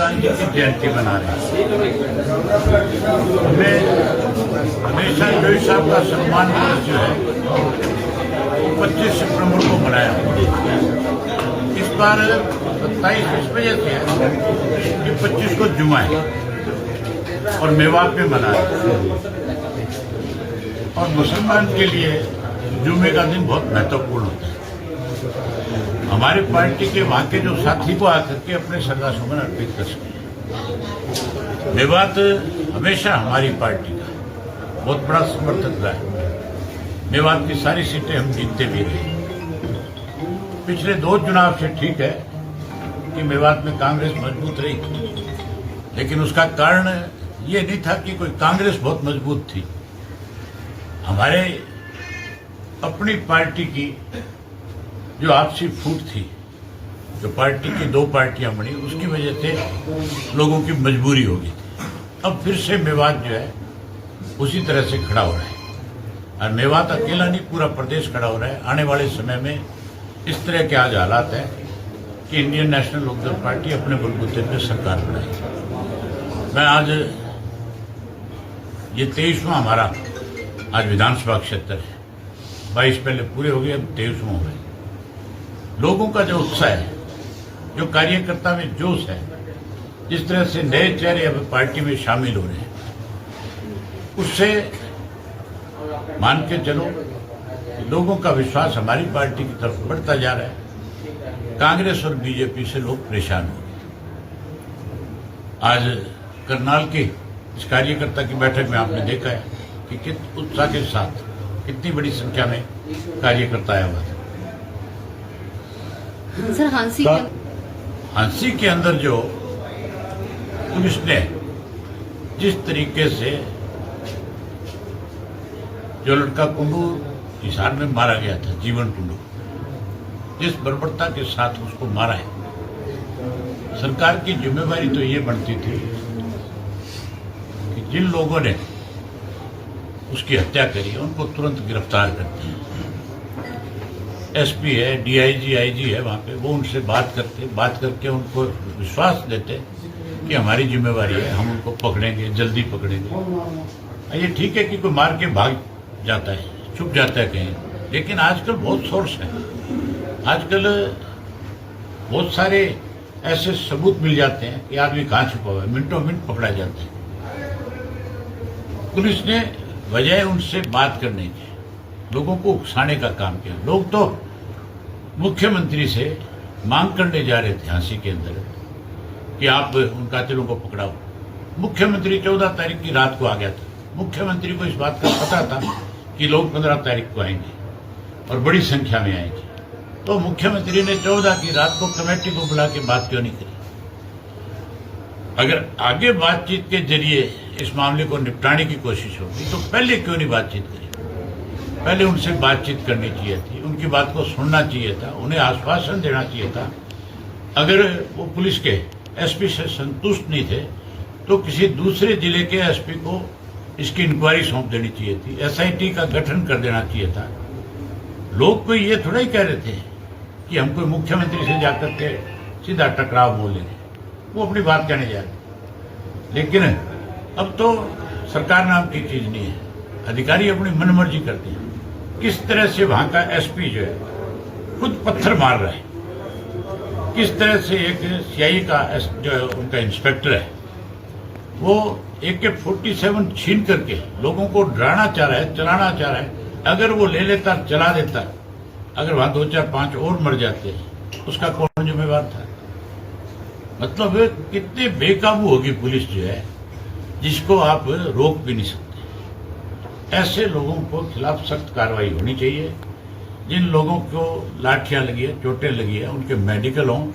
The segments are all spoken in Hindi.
गांधी की जयंती मना रहे हैं। हमने हमेशा जोशी साहब का सम्मान दिवस जो है 25 सितंबर को मनाया। इस बार 27 इस वजह से है कि 25 को जुमा है और मेवात में मना है। और मुसलमान के लिए जुमे का दिन बहुत महत्वपूर्ण होता है। हमारे पार्टी के वहां के जो साथी को आकर के अपने श्रद्धासुमन अर्पित कर सके। मेवात हमेशा हमारी पार्टी का बहुत बड़ा समर्थक रहा है। मेवात की सारी सीटें हम जीतते भी रहे। पिछले 2 चुनाव से ठीक है कि मेवात में कांग्रेस मजबूत रही, लेकिन उसका कारण ये नहीं था कि कोई कांग्रेस बहुत मजबूत थी। हमारे अपनी पार्टी की जो आपसी फूट थी, जो पार्टी की 2 पार्टियां बनी, उसकी वजह से लोगों की मजबूरी हो गई थी। अब फिर से मेवात जो है उसी तरह से खड़ा हो रहा है। और मेवात अकेला नहीं, पूरा प्रदेश खड़ा हो रहा है। आने वाले समय में इस तरह के आज हालात हैं कि इंडियन नेशनल लोकदल पार्टी अपने बलबूते पर सरकार बनाएगी। मैं आज ये 23वां हमारा आज विधानसभा क्षेत्र है। 22 पहले पूरे हो गए, अब 23वां हो गए। लोगों का जो उत्साह है, जो कार्यकर्ता में जोश है, जिस तरह से नए चेहरे अब पार्टी में शामिल हो रहे हैं, उससे मान के चलो लोगों का विश्वास हमारी पार्टी की तरफ बढ़ता जा रहा है। कांग्रेस और बीजेपी से लोग परेशान हो गए। आज करनाल के इस कार्यकर्ता की बैठक में आपने देखा है कि किस उत्साह के साथ कितनी बड़ी संख्या में कार्यकर्ता आया हुआ था। सर हांसी के अंदर जो पुलिस ने जिस तरीके से जो लड़का कुंडू हिसार में मारा गया था, जीवन कुंडू, जिस बर्बरता के साथ उसको मारा है, सरकार की जिम्मेवारी तो ये बनती थी कि जिन लोगों ने उसकी हत्या करी उनको तुरंत गिरफ्तार करते हैं। एसपी है, डीआईजी, आईजी है वहां पे, वो उनसे बात करके उनको विश्वास देते कि हमारी जिम्मेवारी है, हम उनको पकड़ेंगे, जल्दी पकड़ेंगे। ये ठीक है कि कोई मार के भाग जाता है, छुप जाता है कहीं, लेकिन आजकल बहुत सोर्स है। आजकल बहुत सारे ऐसे सबूत मिल जाते हैं कि आदमी कहाँ छुपा हुआ है, मिनटों मिनट पकड़ा जाता है। पुलिस ने बजाय उनसे बात करने की लोगों को उकसाने का काम किया। लोग तो मुख्यमंत्री से मांग करने जा रहे थे झांसी के अंदर कि आप उन कातिलों को पकड़ाओ। मुख्यमंत्री 14 तारीख की रात को आ गया था। मुख्यमंत्री को इस बात का पता था कि लोग 15 तारीख को आएंगे और बड़ी संख्या में आएंगे, तो मुख्यमंत्री ने 14 की रात को कमेटी को बुला के बात क्यों नहीं करी? अगर आगे बातचीत के जरिए इस मामले को निपटाने की कोशिश होगी तो पहले क्यों नहीं बातचीत करी? पहले उनसे बातचीत करनी चाहिए थी, उनकी बात को सुनना चाहिए था, उन्हें आश्वासन देना चाहिए था। अगर वो पुलिस के एसपी से संतुष्ट नहीं थे तो किसी दूसरे जिले के एसपी को इसकी इंक्वायरी सौंप देनी चाहिए थी, एसआईटी का गठन कर देना चाहिए था। लोग कोई ये थोड़ा ही कह रहे थे कि हम कोई मुख्यमंत्री से जाकर के सीधा टकराव बोल लेंगे, वो अपनी बात कहने जा रहे। लेकिन अब तो सरकार नाम की चीज नहीं है, अधिकारी अपनी मनमर्जी करते हैं। किस तरह से वहां का एसपी जो है खुद पत्थर मार रहा है, किस तरह से एक सीआई का जो है उनका इंस्पेक्टर है वो AK-47 छीन करके लोगों को डराना चाह रहा है, चलाना चाह रहा है। अगर वो ले लेता, चला देता, अगर वहां 2, 4, 5 और मर जाते उसका कौन जिम्मेवार था? मतलब कितने बेकाबू होगी पुलिस जो है जिसको आप रोक भी नहीं सकते। ऐसे लोगों को खिलाफ सख्त कार्रवाई होनी चाहिए। जिन लोगों को लाठियां लगी है, चोटें लगी है, उनके मेडिकल हों,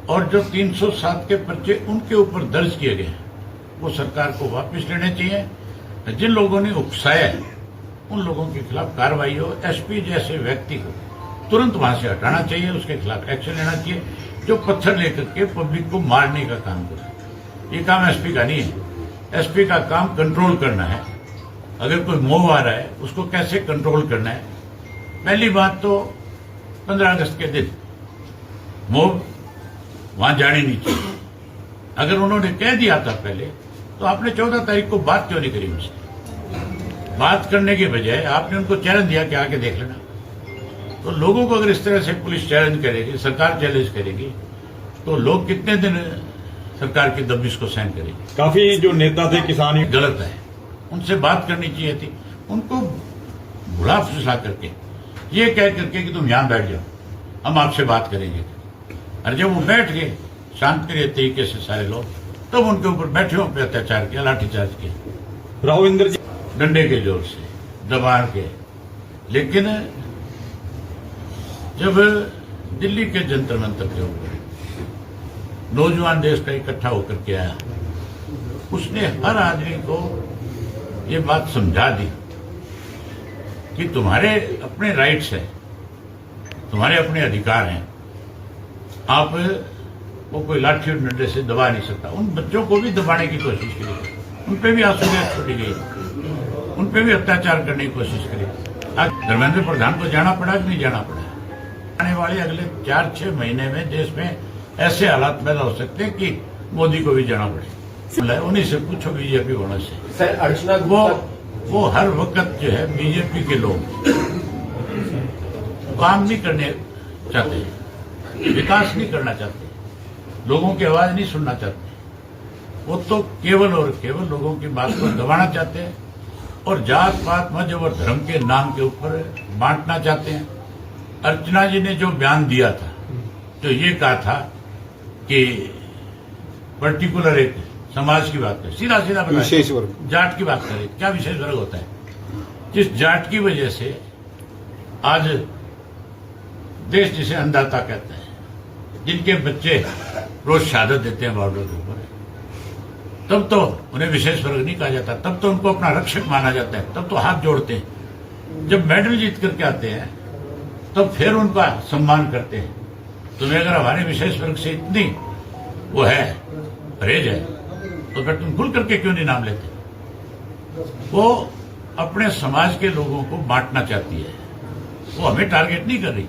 और जो 307 के पर्चे उनके ऊपर दर्ज किए गए वो सरकार को वापस लेने चाहिए। जिन लोगों ने उकसाया है उन लोगों के खिलाफ कार्रवाई हो। एसपी जैसे व्यक्ति को तुरंत वहां से हटाना चाहिए, उसके खिलाफ एक्शन लेना चाहिए जो पत्थर लेकर के पब्लिक को मारने का काम करे। ये काम एसपी का नहीं है। एसपी का काम कंट्रोल करना है। अगर कोई मोह आ रहा है उसको कैसे कंट्रोल करना है। पहली बात तो 15 अगस्त के दिन मोह वहां जाने नहीं चाहिए। अगर उन्होंने कह दिया था पहले तो आपने 14 तारीख को बात क्यों नहीं करी उनसे? बात करने के बजाय आपने उनको चैलेंज दिया कि आके देख लेना। तो लोगों को अगर इस तरह से पुलिस चैलेंज करेगी, सरकार चैलेंज करेगी, तो लोग कितने दिन सरकार की दबिश को सहन करेगी? काफी जो नेता थे किसान गलत है, उनसे बात करनी चाहिए थी। उनको बुला फुसला करके ये कह करके कि तुम यहां बैठ जाओ, हम आपसे बात करेंगे। और जब वो बैठ गए शांति तरीके से सारे लोग, तब तो उनके ऊपर बैठे पे अत्याचार किया, लाठीचार्ज किया, राघवेंद्र जी डंडे के जोर से दबा के। लेकिन जब दिल्ली के जंतर मंतर के ऊपर नौजवान देश का इकट्ठा होकर के आया, उसने हर आदमी को ये बात समझा दी कि तुम्हारे अपने राइट्स हैं, तुम्हारे अपने अधिकार हैं, आप वो कोई लाठी और डंडे से दबा नहीं सकता। उन बच्चों को भी दबाने की कोशिश की गई, उन पे भी आंसू गैस छोड़ी गई, उन पे भी अत्याचार करने की कोशिश करी। आज धर्मेंद्र प्रधान को जाना पड़ा कि नहीं जाना पड़ा? आने वाले अगले 4-6 महीने में देश में ऐसे हालात पैदा हो सकते हैं कि मोदी को भी जाना पड़े। उन्हीं से पूछो बीजेपी होने से। सर, अर्चना वो हर वक्त जो है बीजेपी के लोग काम नहीं करने चाहते, विकास नहीं करना चाहते, लोगों की आवाज नहीं सुनना चाहते। वो तो केवल और केवल लोगों की बात को दबाना चाहते हैं और जात पात मजहब और धर्म के नाम के ऊपर बांटना चाहते हैं। अर्चना जी ने जो बयान दिया था, जो ये कहा था कि पर्टिकुलर एक समाज की बात करें, सीधा सीधा विशेष वर्ग, जाट की बात करें, क्या विशेष वर्ग होता है? जिस जाट की वजह से आज देश जिसे अन्नदाता कहते हैं, जिनके बच्चे रोज शहादत देते हैं बॉर्डर के ऊपर, तब तो उन्हें विशेष वर्ग नहीं कहा जाता, तब तो उनको अपना रक्षक माना जाता है, तब तो हाथ जोड़ते हैं। जब मेडल जीत करके आते हैं तब फिर उनका सम्मान करते हैं। तुम्हें अगर हमारे विशेष वर्ग से इतनी वो है, परहेज है, तो फिर तुम खुल करके क्यों नहीं नाम लेते? वो अपने समाज के लोगों को बांटना चाहती है, वो हमें टारगेट नहीं कर रही।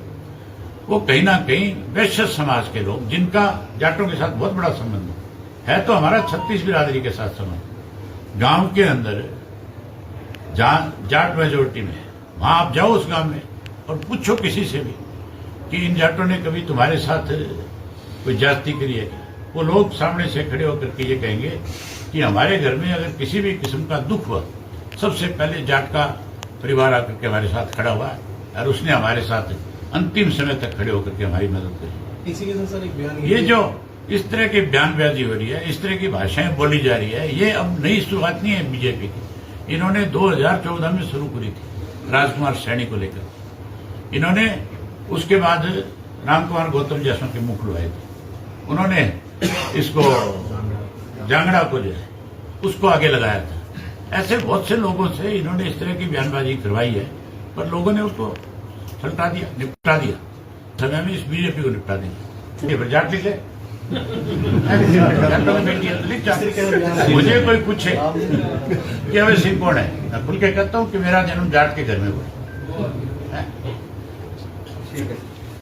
वो कहीं ना कहीं वैश्य समाज के लोग, जिनका जाटों के साथ बहुत बड़ा संबंध है, तो हमारा 36 बिरादरी के साथ संबंध, गांव के अंदर जहां जाट मेजोरिटी में, वहां आप जाओ उस गांव में और पूछो किसी से भी कि इन जाटों ने कभी तुम्हारे साथ कोई ज्यादती करी है? वो लोग सामने से खड़े होकर के ये कहेंगे कि हमारे घर में अगर किसी भी किस्म का दुख हुआ, सबसे पहले जाट का परिवार आकर के हमारे साथ खड़ा हुआ और उसने हमारे साथ अंतिम समय तक खड़े होकर के हमारी मदद करी। इसी के साथ सर एक बयान, ये जो इस तरह की बयानबाजी हो रही है, इस तरह की भाषाएं बोली जा रही है, ये अब नई शुरुआत नहीं है बीजेपी की। इन्होंने 2014 में शुरू करी थी राजकुमार सैनी को लेकर। इन्होंने उसके बाद रामकुमार गौतम जैसों के मुख लुभाए थे। उन्होंने इसको जांगड़ा को जो है उसको आगे लगाया था। ऐसे बहुत से लोगों से इन्होंने इस तरह की बयानबाजी करवाई है, पर लोगों ने उसको सल्टा दिया, निपटा दिया। समय में इस बीजेपी को निपटा देंगे। ये जाट लिखे मुझे कोई पूछे कि अवय सिंह कौन है, मैं खुल के कहता हूँ कि मेरा जन्म जाट के घर में हुआ है।